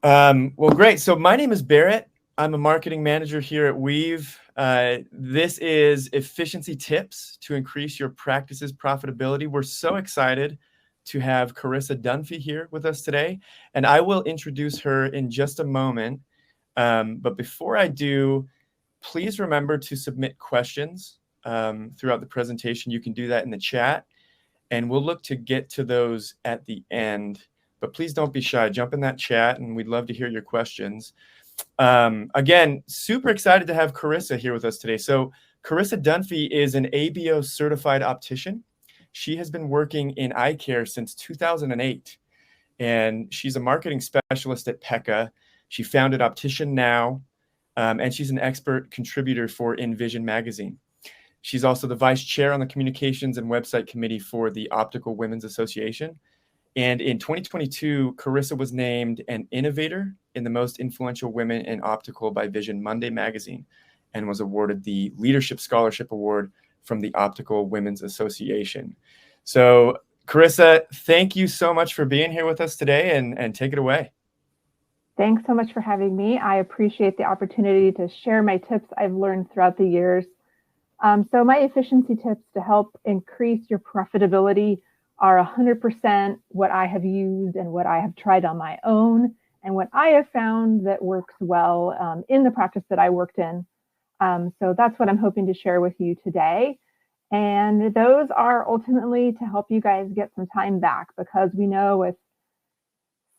Well, great. So my name is Barrett. I'm a marketing manager here at Weave. This is efficiency tips to increase your practice's profitability. We're so excited to have Carissa Dunphy here with us today, and I will introduce her in just a moment. But before I do, please remember to submit questions throughout the presentation. You can do that in the chat, and we'll look to get to those at the end. But please don't be shy. Jump in that chat, and we'd love to hear your questions. Again, super excited to have Carissa here with us today. So Carissa Dunphy is an ABO certified optician. She has been working in eye care since 2008, and she's a marketing specialist at Pekka. She founded Optician Now, and she's an expert contributor for InVision magazine. She's also the vice chair on the communications and website committee for the Optical Women's Association. And in 2022, Carissa was named an innovator in the most influential women in optical by Vision Monday magazine, and was awarded the Leadership Scholarship Award from the Optical Women's Association. So Carissa, thank you so much for being here with us today, and take it away. Thanks so much for having me. I appreciate the opportunity to share my tips I've learned throughout the years. So my efficiency tips to help increase your profitability are 100% what I have used and what I have tried on my own, and what I have found that works well in the practice that I worked in. So that's what I'm hoping to share with you today. And those are ultimately to help you guys get some time back, because we know with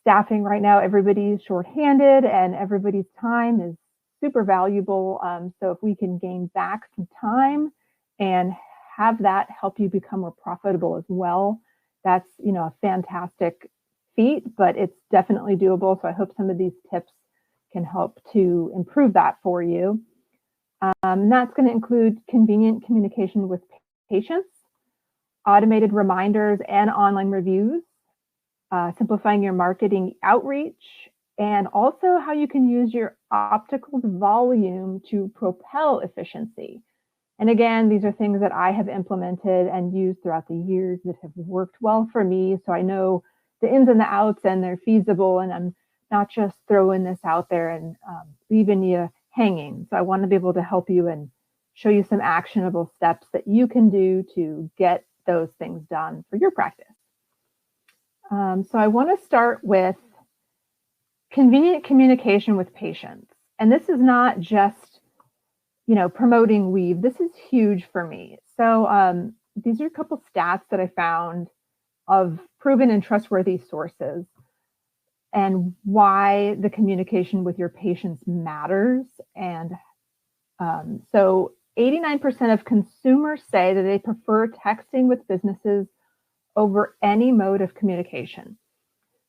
staffing right now, everybody's shorthanded and everybody's time is super valuable. So if we can gain back some time and have that help you become more profitable as well, that's, a fantastic feat, but it's definitely doable. So I hope some of these tips can help to improve that for you. And that's going to include convenient communication with patients, automated reminders and online reviews, simplifying your marketing outreach, and also how you can use your optical volume to propel efficiency. And again, these are things that I have implemented and used throughout the years that have worked well for me. So I know the ins and the outs, and they're feasible, and I'm not just throwing this out there and leaving you hanging. So I want to be able to help you and show you some actionable steps that you can do to get those things done for your practice. So I want to start with convenient communication with patients. And this is not just, promoting Weave. This is huge for me. So these are a couple stats that I found of proven and trustworthy sources, and why the communication with your patients matters. And so 89% of consumers say that they prefer texting with businesses over any mode of communication.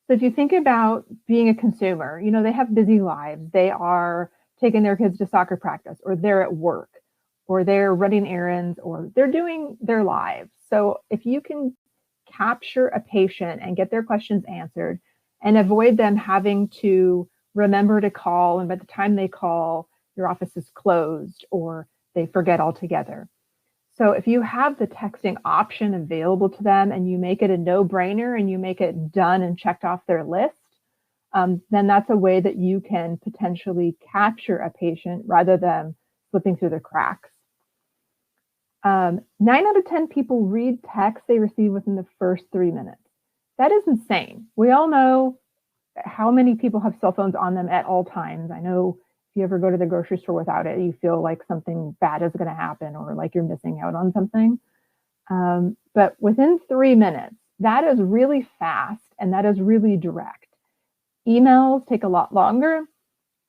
So if you think about being a consumer, they have busy lives. They are taking their kids to soccer practice, or they're at work, or they're running errands, or they're doing their lives. So if you can capture a patient and get their questions answered, and avoid them having to remember to call, and by the time they call, your office is closed or they forget altogether. So if you have the texting option available to them, and you make it a no-brainer, and you make it done and checked off their list, then that's a way that you can potentially capture a patient rather than slipping through the cracks. 9 out of 10 people read texts they receive within the first 3 minutes. That is insane. We all know how many people have cell phones on them at all times. I know if you ever go to the grocery store without it, you feel like something bad is going to happen, or like you're missing out on something. But within 3 minutes, that is really fast, and that is really direct. Emails take a lot longer.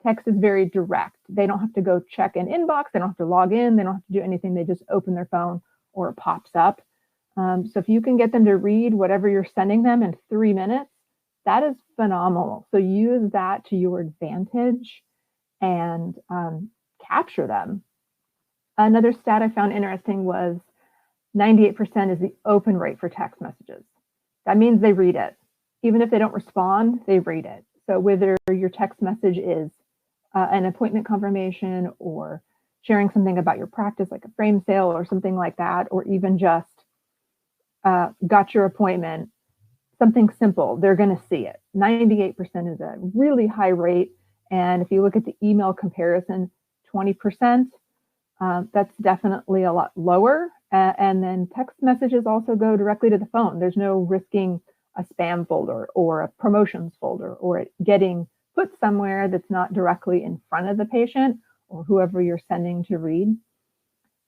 Text is very direct. They don't have to go check an inbox. They don't have to log in. They don't have to do anything. They just open their phone, or it pops up. So if you can get them to read whatever you're sending them in 3 minutes, that is phenomenal. So use that to your advantage and capture them. Another stat I found interesting was 98% is the open rate for text messages. That means they read it. Even if they don't respond, they read it. So whether your text message is an appointment confirmation, or sharing something about your practice, like a frame sale or something like that, or even just got your appointment, something simple, they're going to see it. 98% is a really high rate. And if you look at the email comparison, 20%, that's definitely a lot lower. And then text messages also go directly to the phone. There's no risking a spam folder or a promotions folder or it getting put somewhere that's not directly in front of the patient or whoever you're sending to read.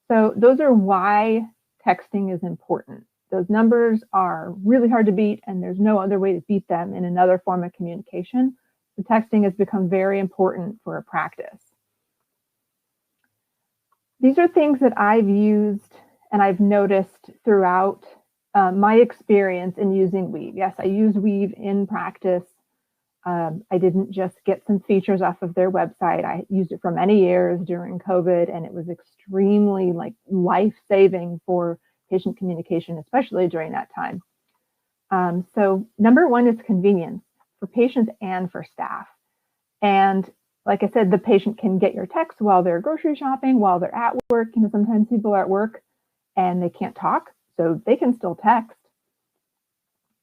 So those are why texting is important. Those numbers are really hard to beat, and there's no other way to beat them in another form of communication. So texting has become very important for a practice. These are things that I've used and I've noticed throughout my experience in using Weave. Yes, I use Weave in practice. I didn't just get some features off of their website. I used it for many years during COVID, and it was extremely life-saving for patient communication, especially during that time. So number one is convenience for patients and for staff. And like I said, the patient can get your text while they're grocery shopping, while they're at work. Sometimes people are at work and they can't talk, so they can still text.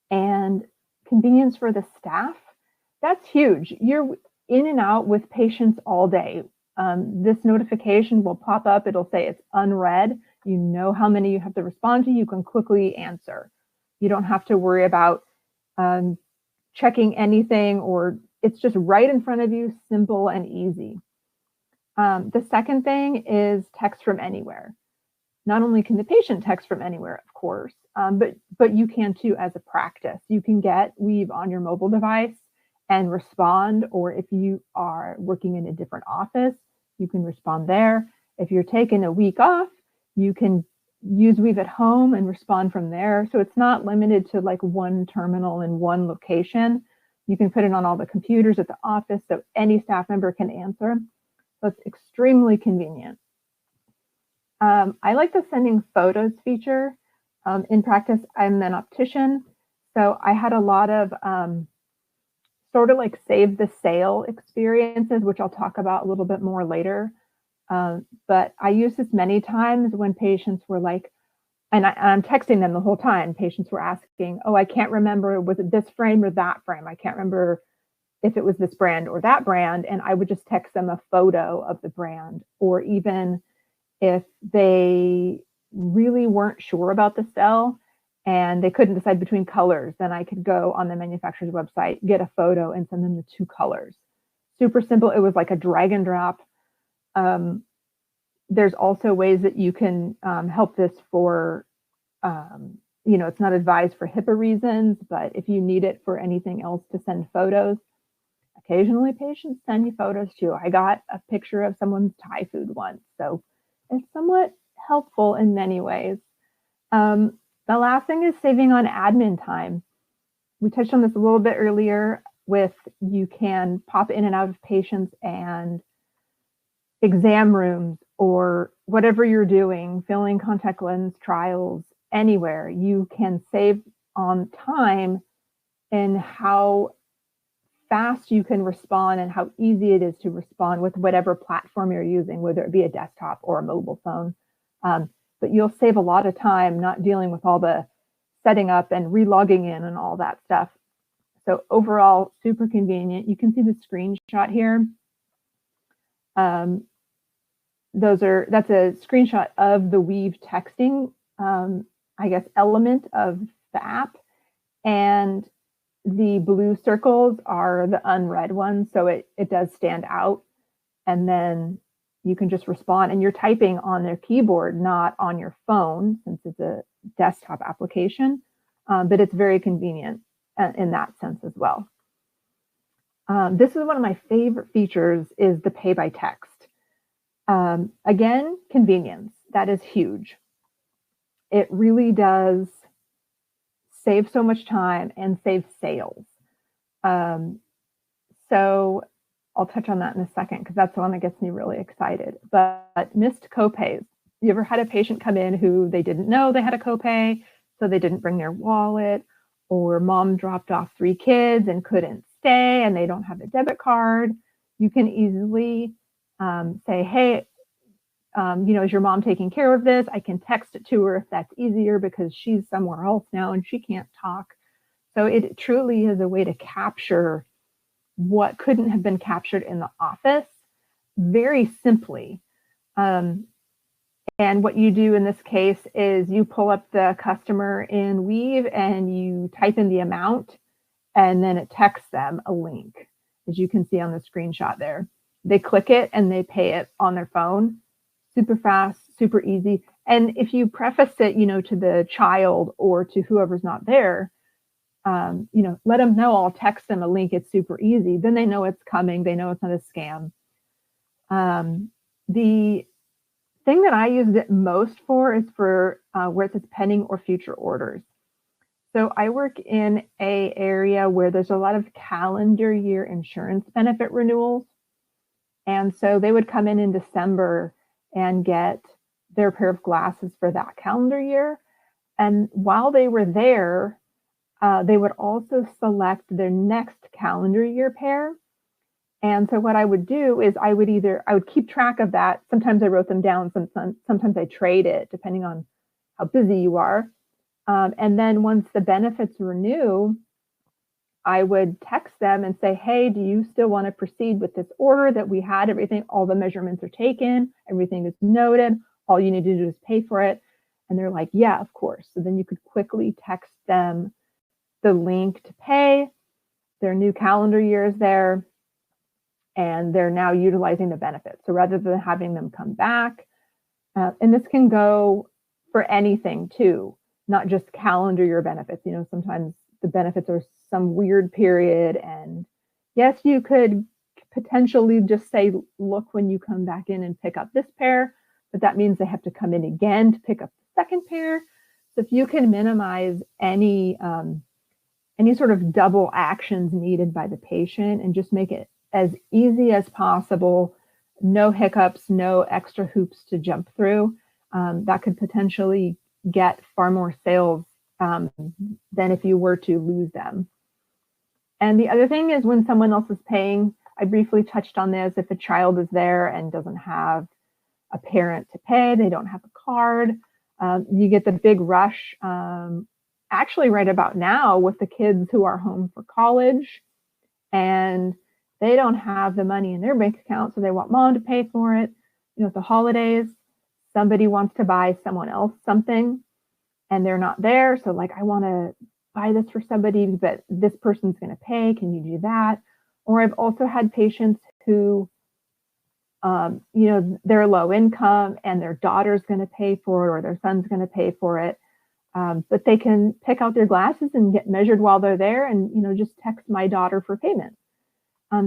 And convenience for the staff, that's huge. You're in and out with patients all day. This notification will pop up. It'll say it's unread. You know how many you have to respond to. You can quickly answer. You don't have to worry about checking anything, or it's just right in front of you, simple and easy. The second thing is text from anywhere. Not only can the patient text from anywhere, of course, but you can too as a practice. You can get Weave on your mobile device and respond, or if you are working in a different office, you can respond there. If you're taking a week off, you can use Weave at home and respond from there. So it's not limited to one terminal in one location. You can put it on all the computers at the office so any staff member can answer. So it's extremely convenient. I like the sending photos feature. In practice, I'm an optician, so I had a lot of sort of save the sale experiences, which I'll talk about a little bit more later. But I used this many times when patients were and I'm texting them the whole time. Patients were asking, oh, I can't remember, was it this frame or that frame? I can't remember if it was this brand or that brand. And I would just text them a photo of the brand, or even if they really weren't sure about the cell and they couldn't decide between colors, then I could go on the manufacturer's website, get a photo, and send them the two colors. Super simple. It was like a drag and drop. There's also ways that you can help this for, it's not advised for HIPAA reasons, but if you need it for anything else to send photos, occasionally patients send you photos too. I got a picture of someone's Thai food once, so it's somewhat helpful in many ways. The last thing is saving on admin time. We touched on this a little bit earlier with you can pop in and out of patients and exam rooms or whatever you're doing, filling contact lens trials, anywhere. You can save on time in how fast you can respond and how easy it is to respond with whatever platform you're using, whether it be a desktop or a mobile phone. But you'll save a lot of time not dealing with all the setting up and re-logging in and all that stuff. So overall, super convenient. You can see the screenshot here. That's a screenshot of the Weave texting, element of the app. And the blue circles are the unread ones, so it does stand out. And then you can just respond, and you're typing on their keyboard, not on your phone, since it's a desktop application, but it's very convenient in that sense as well. This is one of my favorite features, is the pay by text. Again, convenience, that is huge. It really does save so much time and save sales. So I'll touch on that in a second, because that's the one that gets me really excited. But missed copays. You ever had a patient come in who they didn't know they had a copay, so they didn't bring their wallet, or mom dropped off 3 kids and couldn't stay and they don't have a debit card? You can easily say, hey, is your mom taking care of this? I can text it to her if that's easier, because she's somewhere else now and she can't talk. So it truly is a way to capture what couldn't have been captured in the office very simply. And what you do in this case is you pull up the customer in Weave and you type in the amount, and then it texts them a link, as you can see on the screenshot there. They click it and they pay it on their phone. Super fast, super easy. And if you preface it, to the child or to whoever's not there, let them know, I'll text them a link. It's super easy. Then they know it's coming. They know it's not a scam. The thing that I used it most for is for where it says pending or future orders. So I work in a area where there's a lot of calendar year insurance benefit renewals. And so they would come in December and get their pair of glasses for that calendar year. And while they were there, they would also select their next calendar year pair. And so what I would do is I would keep track of that. Sometimes I wrote them down, sometimes I trade it, depending on how busy you are. And then once the benefits renew, I would text them and say, hey, do you still want to proceed with this order that we had? All the measurements are taken, everything is noted. All you need to do is pay for it. And they're like, yeah, of course. So then you could quickly text them the link to pay. Their new calendar year is there, and they're now utilizing the benefits. So rather than having them come back, and this can go for anything too, not just calendar year benefits. Sometimes the benefits are some weird period, and yes, you could potentially just say, look, when you come back in and pick up this pair, but that means they have to come in again to pick up the second pair. So if you can minimize any sort of double actions needed by the patient and just make it as easy as possible, no hiccups, no extra hoops to jump through, that could potentially get far more sales than if you were to lose them. And the other thing is when someone else is paying, I briefly touched on this, if a child is there and doesn't have a parent to pay, they don't have a card, you get the big rush, actually right about now with the kids who are home for college and they don't have the money in their bank account, so they want mom to pay for it. At the holidays, somebody wants to buy someone else something and they're not there. So like, I want to buy this for somebody, but this person's going to pay. Can you do that? Or I've also had patients who, they're low income and their daughter's going to pay for it or their son's going to pay for it. But they can pick out their glasses and get measured while they're there and, just text my daughter for payment.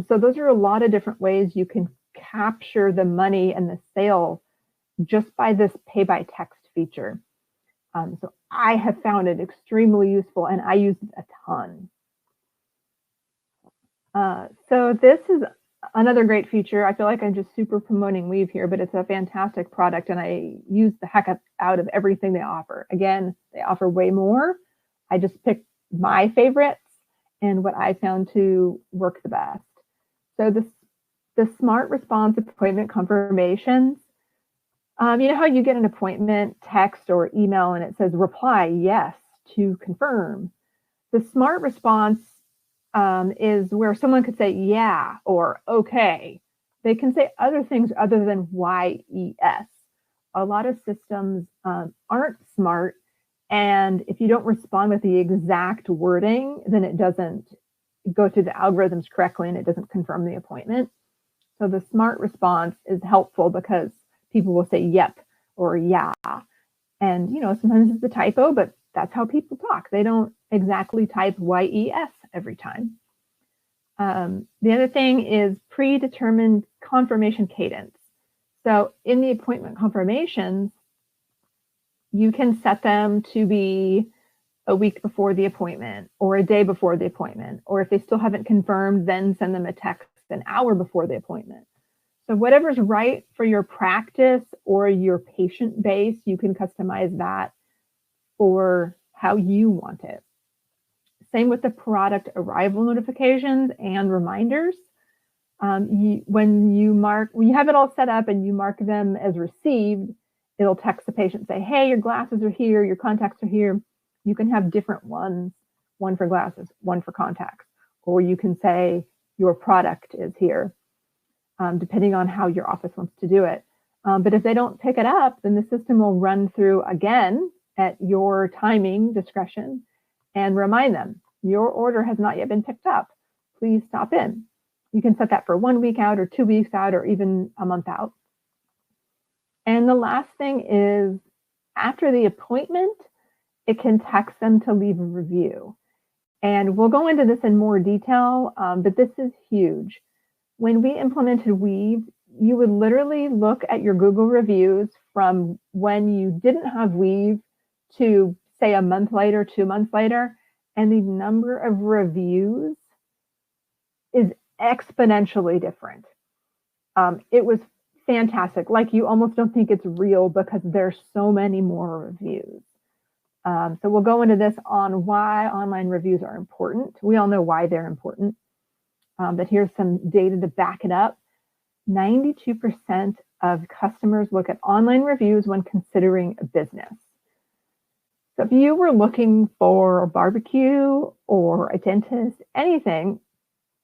So those are a lot of different ways you can capture the money and the sale just by this pay by text feature. So I have found it extremely useful and I use it a ton. So this is another great feature. I feel like I'm just super promoting Weave here, but it's a fantastic product and I use the heck out of everything they offer. Again, they offer way more. I just picked my favorites and what I found to work the best. So the smart response appointment confirmations, you know how you get an appointment text or email and it says reply yes to confirm. The smart response is where someone could say yeah or okay. They can say other things other than YES. A lot of systems aren't smart, and if you don't respond with the exact wording, then it doesn't go through the algorithms correctly and it doesn't confirm the appointment. So the smart response is helpful because people will say yep or yeah. And, sometimes it's a typo, but that's how people talk. They don't exactly type YES every time. The other thing is predetermined confirmation cadence. So in the appointment confirmations, you can set them to be a week before the appointment or a day before the appointment, or if they still haven't confirmed, then send them a text an hour before the appointment. So whatever's right for your practice or your patient base, you can customize that for how you want it. Same with the product arrival notifications and reminders. When you have it all set up and you mark them as received, it'll text the patient, say, hey, your glasses are here, your contacts are here. You can have different ones one for glasses, one for contacts, or you can say your product is here, depending on how your office wants to do it. But if they don't pick it up, then the system will run through again at your timing discretion and remind them, your order has not yet been picked up. Please stop in. You can set that for 1 week out or 2 weeks out or even a month out. And the last thing is, after the appointment, it can text them to leave a review. And we'll go into this in more detail, but this is huge. When we implemented Weave, you would literally look at your Google reviews from when you didn't have Weave to, say, a month later, 2 months later, and the number of reviews is exponentially different. It was fantastic. Like, you almost don't think it's real because there's so many more reviews. So we'll go into this on why online reviews are important. We all know why they're important, but here's some data to back it up. 92% of customers look at online reviews when considering a business. So if you were looking for a barbecue or a dentist, anything,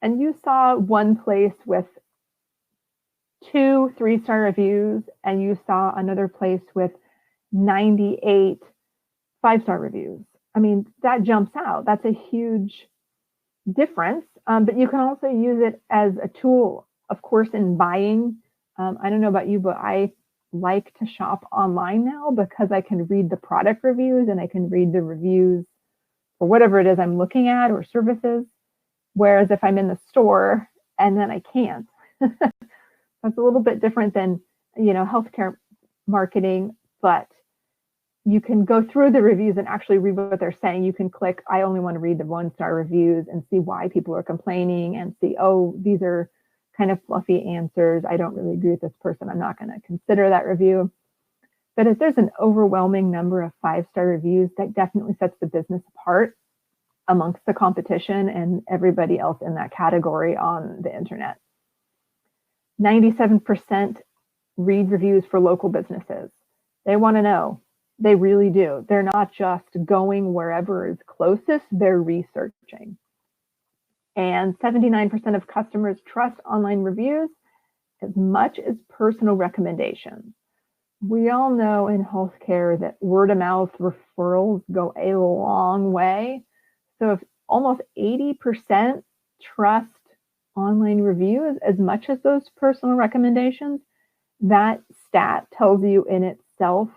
and you saw one place with 2 3-star reviews and you saw another place with 98 5-star reviews, I mean, that jumps out. That's a huge difference, but you can also use it as a tool, of course, in buying. I don't know about you, but I like to shop online now because I can read the product reviews and I can read the reviews for whatever it is I'm looking at or services. Whereas if I'm in the store and then I can't, that's a little bit different than, healthcare marketing, but you can go through the reviews and actually read what they're saying. You can click, I only want to read the 1-star reviews and see why people are complaining and see, oh, these are kind of fluffy answers. I don't really agree with this person. I'm not going to consider that review. But if there's an overwhelming number of 5-star reviews, that definitely sets the business apart amongst the competition and everybody else in that category on the internet. 97% read reviews for local businesses. They want to know. They really do. They're not just going wherever is closest, they're researching. And 79% of customers trust online reviews as much as personal recommendations. We all know in healthcare that word of mouth referrals go a long way. So if almost 80% trust online reviews as much as those personal recommendations, that stat tells you in itself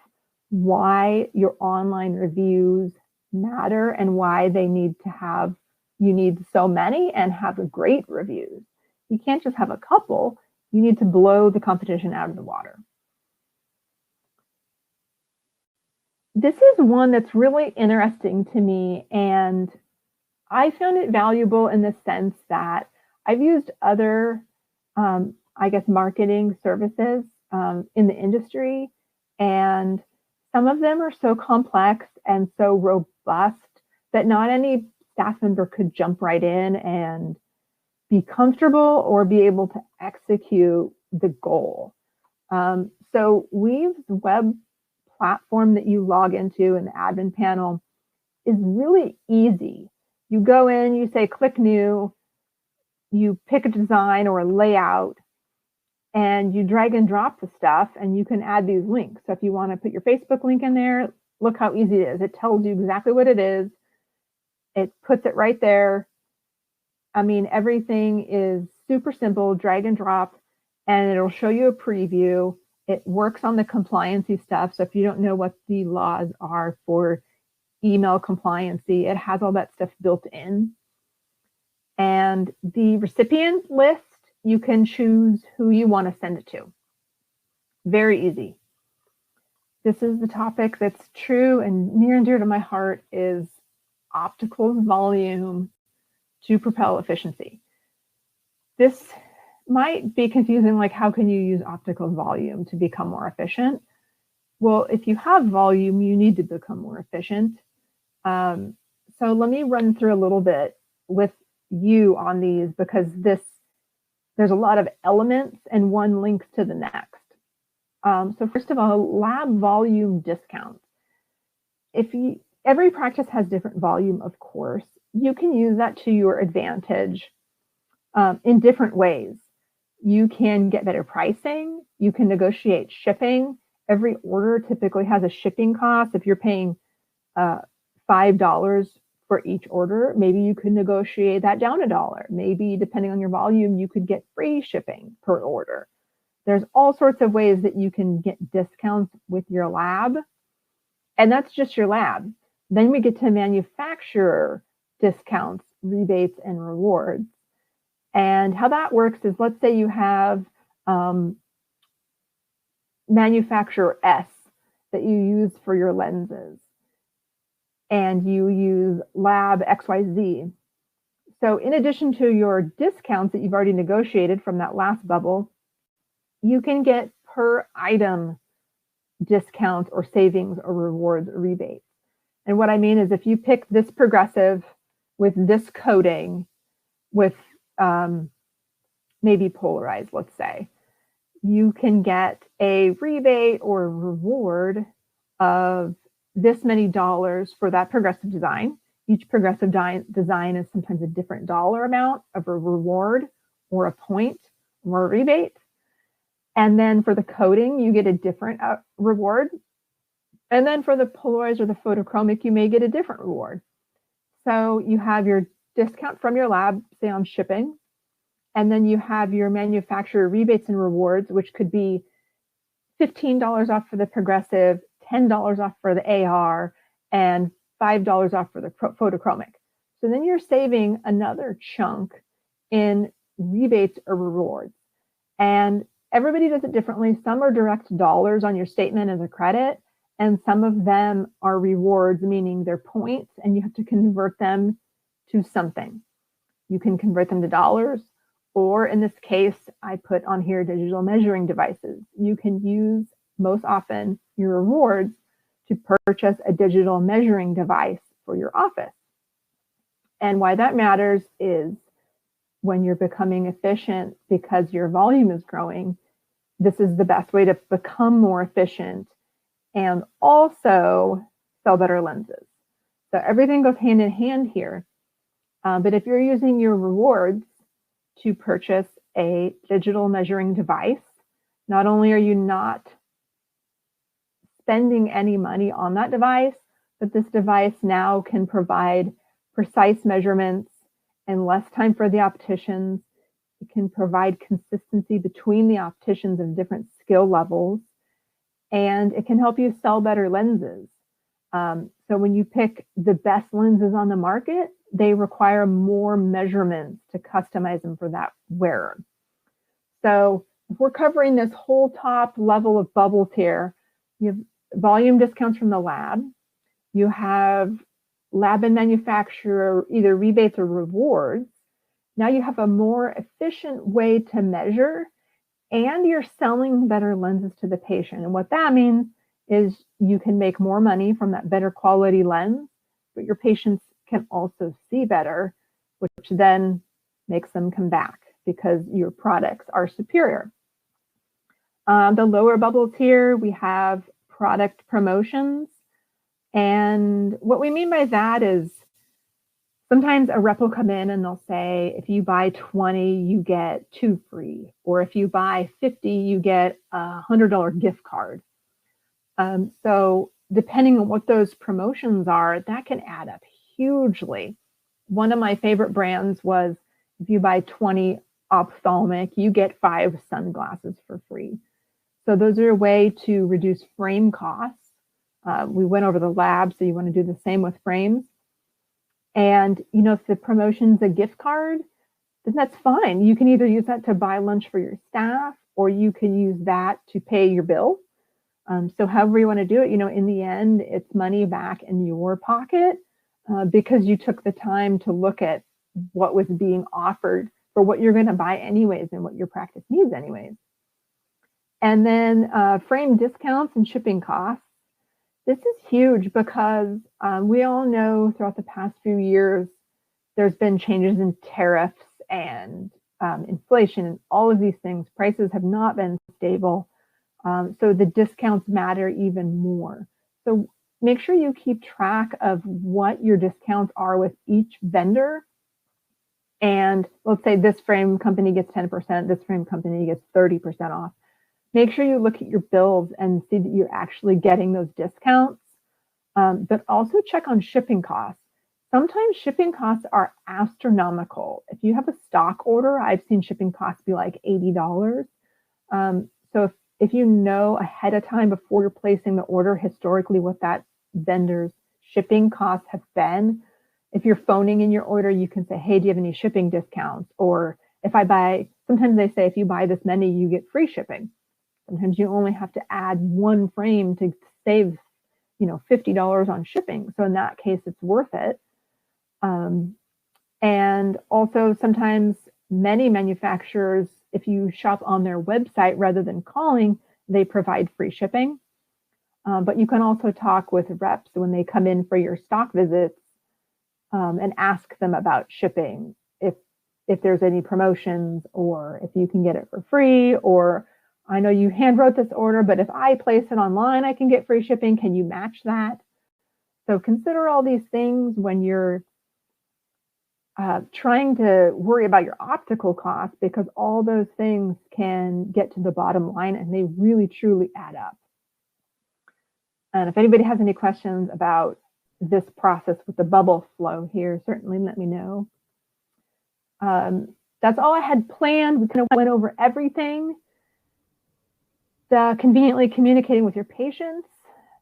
why your online reviews matter and why they need to have, you need so many and have great reviews. You can't just have a couple. You need to blow the competition out of the water. This is one that's really interesting to me, and I found it valuable in the sense that I've used other, marketing services in the industry, and some of them are so complex and so robust that not any staff member could jump right in and be comfortable or be able to execute the goal. So Weave's web platform that you log into in the admin panel is really easy. You go in, you say click new, you pick a design or a layout, and you drag and drop the stuff, and you can add these links. So if you want to put your Facebook link in there, look how easy it is. It tells you exactly what it is. It puts it right there. I mean, everything is super simple, drag and drop, and it'll show you a preview. It works on the compliancy stuff. So if you don't know what the laws are for email compliancy, it has all that stuff built in. And the recipient list, you can choose who you want to send it to. Very easy. This is the topic that's true and near and dear to my heart, is optical volume to propel efficiency. This might be confusing, like how can you use optical volume to become more efficient? Well, if you have volume, you need to become more efficient. So let me run through a little bit with you on these, because there's a lot of elements and one links to the next. So first of all, lab volume discounts. Every practice has different volume, of course, you can use that to your advantage in different ways. You can get better pricing. You can negotiate shipping. Every order typically has a shipping cost. If you're paying $5 for each order, maybe you could negotiate that down $1. Maybe depending on your volume, you could get free shipping per order. There's all sorts of ways that you can get discounts with your lab. And that's just your lab. Then we get to manufacturer discounts, rebates, and rewards. And how that works is, let's say you have manufacturer S that you use for your lenses, and you use lab XYZ. So in addition to your discounts that you've already negotiated from that last bubble, you can get per item discounts or savings or rewards or rebates. And what I mean is, if you pick this progressive with this coating with maybe polarized, let's say, you can get a rebate or reward of this many dollars for that progressive design. Each progressive design is sometimes a different dollar amount of a reward or a point or a rebate. And then for the coating, you get a different reward. And then for the polarized or the photochromic, you may get a different reward. So you have your discount from your lab, say on shipping, and then you have your manufacturer rebates and rewards, which could be $15 off for the progressive, $10 off for the AR, and $5 off for the photochromic. So then you're saving another chunk in rebates or rewards. And everybody does it differently. Some are direct dollars on your statement as a credit, and some of them are rewards, meaning they're points, and you have to convert them to something. You can convert them to dollars, or in this case, I put on here digital measuring devices. You can use, most often, your rewards to purchase a digital measuring device for your office. And why that matters is, when you're becoming efficient because your volume is growing, this is the best way to become more efficient and also sell better lenses. So everything goes hand in hand here. But if you're using your rewards to purchase a digital measuring device, not only are you not spending any money on that device, but this device now can provide precise measurements and less time for the opticians. It can provide consistency between the opticians of different skill levels, and it can help you sell better lenses. So when you pick the best lenses on the market, they require more measurements to customize them for that wearer. So if we're covering this whole top level of bubbles here, you have volume discounts from the lab, you have lab and manufacturer either rebates or rewards. Now you have a more efficient way to measure, and you're selling better lenses to the patient. And what that means is you can make more money from that better quality lens, but your patients can also see better, which then makes them come back because your products are superior. The lower bubbles here, we have product promotions. And what we mean by that is, sometimes a rep will come in and they'll say, if you buy 20, you get 2 free. Or if you buy 50, you get a $100 gift card. So depending on what those promotions are, that can add up hugely. One of my favorite brands was, if you buy 20 ophthalmic, you get 5 sunglasses for free. So those are a way to reduce frame costs. We went over the lab, so you want to do the same with frames. And, you know, if the promotion's a gift card, then that's fine. You can either use that to buy lunch for your staff, or you can use that to pay your bill. So however you want to do it, you know, in the end, it's money back in your pocket because you took the time to look at what was being offered for what you're going to buy anyways and what your practice needs anyways. And then frame discounts and shipping costs. This is huge because we all know throughout the past few years, there's been changes in tariffs and inflation and all of these things. Prices have not been stable. So the discounts matter even more. So make sure you keep track of what your discounts are with each vendor. And let's say this frame company gets 10%, this frame company gets 30% off. Make sure you look at your bills and see that you're actually getting those discounts, but also check on shipping costs. Sometimes shipping costs are astronomical. If you have a stock order, I've seen shipping costs be like $80. So if you know ahead of time before you're placing the order, historically what that vendor's shipping costs have been, if you're phoning in your order, you can say, hey, do you have any shipping discounts? Or if I buy, sometimes they say if you buy this many, you get free shipping. Sometimes you only have to add one frame to save, $50 on shipping. So in that case, it's worth it. And also sometimes many manufacturers, if you shop on their website rather than calling, they provide free shipping. But you can also talk with reps when they come in for your stock visits and ask them about shipping, if there's any promotions or if you can get it for free, or I know you hand wrote this order, but if I place it online, I can get free shipping. Can you match that? So consider all these things when you're trying to worry about your optical costs, because all those things can get to the bottom line and they really truly add up. And if anybody has any questions about this process with the bubble flow here, certainly let me know. That's all I had planned. We kind of went over everything. The conveniently communicating with your patients,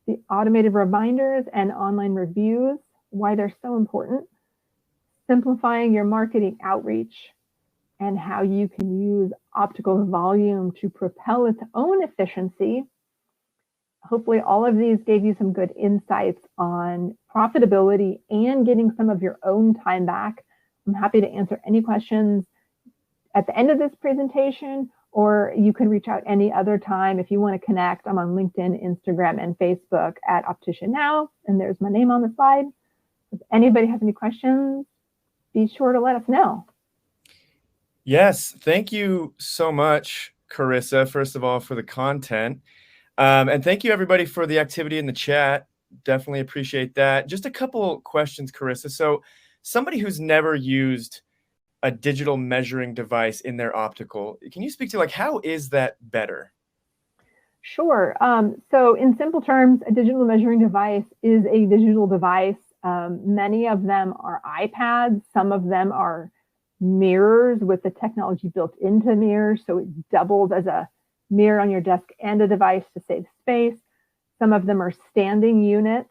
the automated reminders and online reviews, why they're so important, simplifying your marketing outreach, and how you can use optical volume to propel its own efficiency. Hopefully all of these gave you some good insights on profitability and getting some of your own time back. I'm happy to answer any questions at the end of this presentation, or you can reach out any other time if you want to connect. I'm on LinkedIn, Instagram, and Facebook at Optician Now, and there's my name on the slide. If anybody has any questions, be sure to let us know. Yes, thank you so much, Carissa, first of all, for the content. And thank you, everybody, for the activity in the chat. Definitely appreciate that. Just a couple questions, Carissa. So somebody who's never used a digital measuring device in their optical, can you speak to how is that better? Sure. So in simple terms, a digital measuring device is a digital device. Many of them are iPads. Some of them are mirrors with the technology built into mirrors. So it doubles as a mirror on your desk and a device to save space. Some of them are standing units.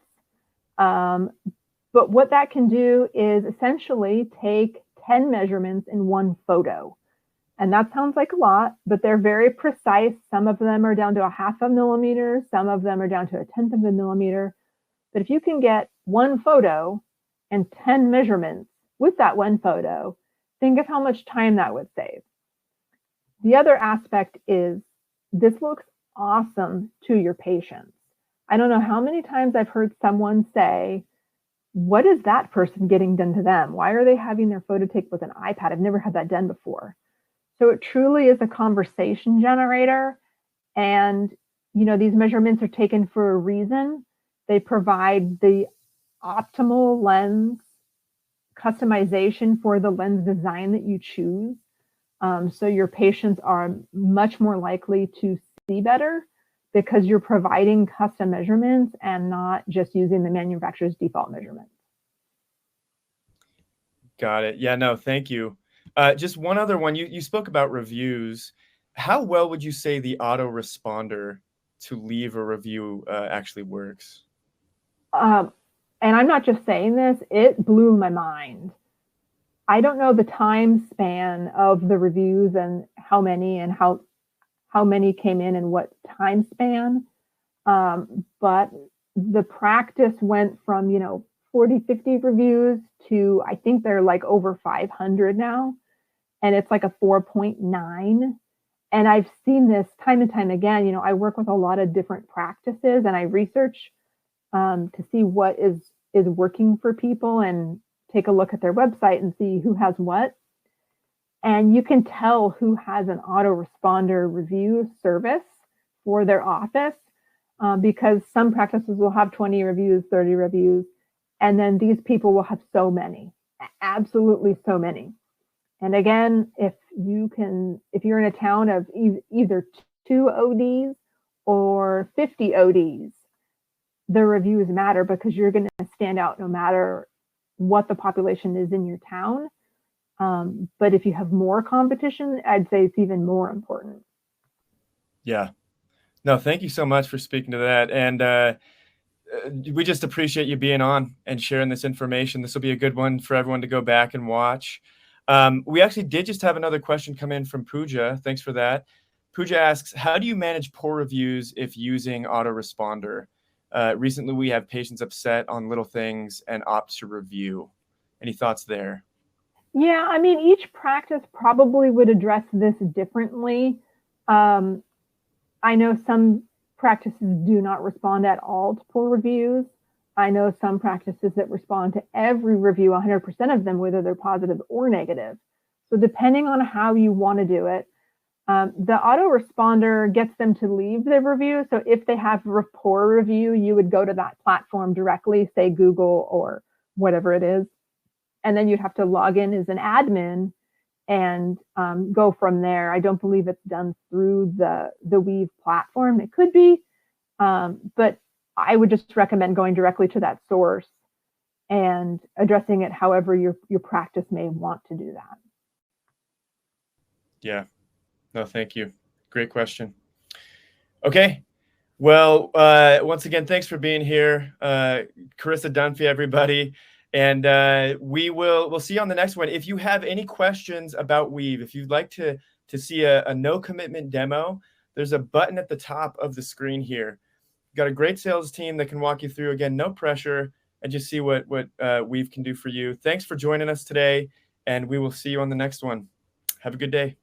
But what that can do is essentially take 10 measurements in one photo. And that sounds like a lot, but they're very precise. Some of them are down to a 0.5 millimeter. Some of them are down to 1/10 of a millimeter. But if you can get one photo and 10 measurements with that one photo, think of how much time that would save. The other aspect is this looks awesome to your patients. I don't know how many times I've heard someone say, what is that person getting done to them? Why are they having their photo taken with an iPad? I've never had that done before. So it truly is a conversation generator. And, these measurements are taken for a reason. They provide the optimal lens customization for the lens design that you choose. So your patients are much more likely to see better because you're providing custom measurements and not just using the manufacturer's default measurements. Got it. Yeah, no, thank you. Just one other one. You spoke about reviews. How well would you say the autoresponder to leave a review actually works? And I'm not just saying this, it blew my mind. I don't know the time span of the reviews and how many came in and what time span. But the practice went from, 40, 50 reviews to, I think they're like over 500 now. And it's like a 4.9. And I've seen this time and time again. I work with a lot of different practices and I research to see what is working for people and take a look at their website and see who has what. And you can tell who has an autoresponder review service for their office because some practices will have 20 reviews, 30 reviews, and then these people will have so many, absolutely so many. And again, if you're in a town of either 2 ODs or 50 ODs, the reviews matter because you're going to stand out no matter what the population is in your town. But if you have more competition, I'd say it's even more important. Yeah. No, thank you so much for speaking to that. And we just appreciate you being on and sharing this information. This will be a good one for everyone to go back and watch. We actually did just have another question come in from Pooja. Thanks for that. Pooja asks, how do you manage poor reviews if using autoresponder? Recently, we have patients upset on little things and opt to review. Any thoughts there? Yeah, I mean, each practice probably would address this differently. I know some practices do not respond at all to poor reviews. I know some practices that respond to every review, 100% of them, whether they're positive or negative. So depending on how you want to do it, the autoresponder gets them to leave the review. So if they have a poor review, you would go to that platform directly, say Google or whatever it is. And then you'd have to log in as an admin and go from there. I don't believe it's done through the Weave platform. It could be, but I would just recommend going directly to that source and addressing it however your practice may want to do that. Yeah. No, thank you. Great question. Okay. Well, once again, thanks for being here, Carissa Dunphy, everybody. And we'll see you on the next one. If you have any questions about Weave, if you'd like to see a no commitment demo, there's a button at the top of the screen here. We've got a great sales team that can walk you through, again, no pressure, and just see what Weave can do for you. Thanks for joining us today, and we will see you on the next one. Have a good day.